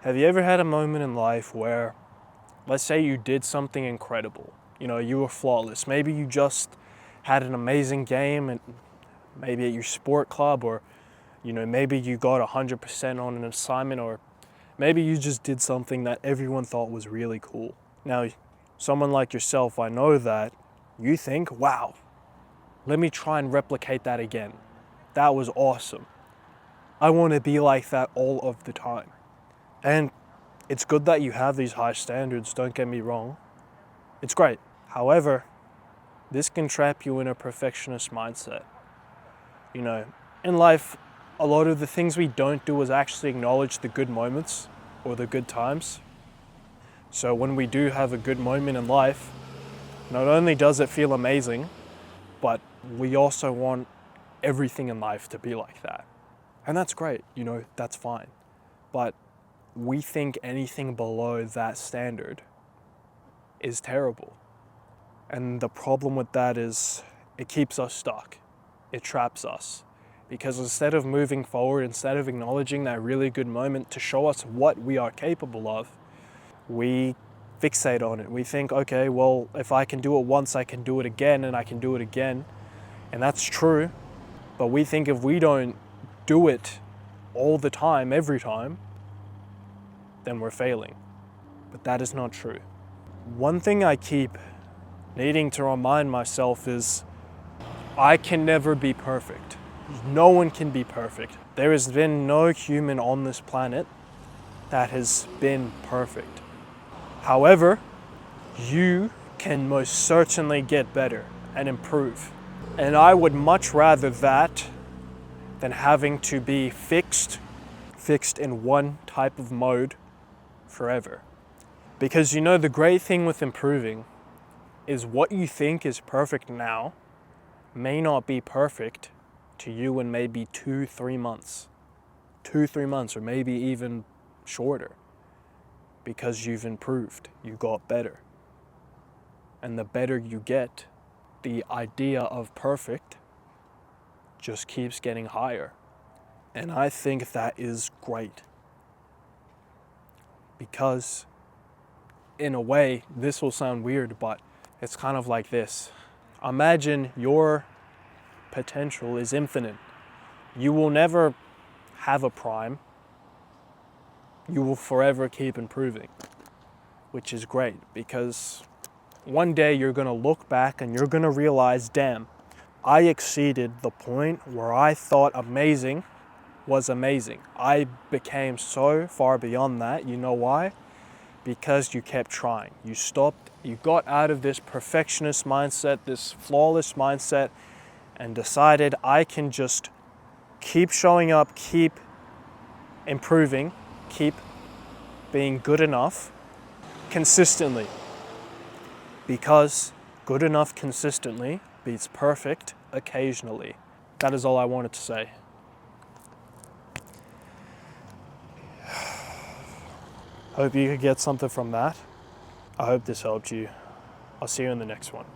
Have you ever had a moment in life where, let's say you did something incredible, you were flawless. Maybe you just had an amazing game and maybe at your sport club, or maybe you got 100% on an assignment, or maybe you just did something that everyone thought was really cool. Now, someone like yourself, I know that you think, wow, let me try and replicate that again. That was awesome. I want to be like that all of the time. And it's good that you have these high standards, don't get me wrong. It's great. However, this can trap you in a perfectionist mindset. In life, a lot of the things we don't do is actually acknowledge the good moments or the good times. So when we do have a good moment in life, not only does it feel amazing, but we also want everything in life to be like that. And that's great, that's fine. But we think anything below that standard is terrible. And the problem with that is it keeps us stuck. It traps us. Because instead of moving forward, instead of acknowledging that really good moment to show us what we are capable of, we fixate on it. We think, okay, well, if I can do it once, I can do it again, and I can do it again. And that's true. But we think if we don't do it all the time, every time, then we're failing. But that is not true. One thing I keep needing to remind myself is I can never be perfect. No one can be perfect. There has been no human on this planet that has been perfect. However, you can most certainly get better and improve. And I would much rather that than having to be fixed in one type of mode forever. Because the great thing with improving is what you think is perfect now may not be perfect to you in maybe 2-3 months. 2-3 months, or maybe even shorter. Because you've improved, you got better. And the better you get, the idea of perfect just keeps getting higher. And I think that is great. Because, in a way, this will sound weird, but it's kind of like this. Imagine your potential is infinite. You will never have a prime. You will forever keep improving, which is great because one day you're going to look back and you're going to realize, damn, I exceeded the point where I thought amazing was amazing. I became so far beyond that. You know why? Because you kept trying. You stopped, you got out of this perfectionist mindset, this flawless mindset, and decided I can just keep showing up, keep improving, keep being good enough consistently. Because good enough consistently beats perfect occasionally. That is all I wanted to say. Hope you could get something from that. I hope this helped you. I'll see you in the next one.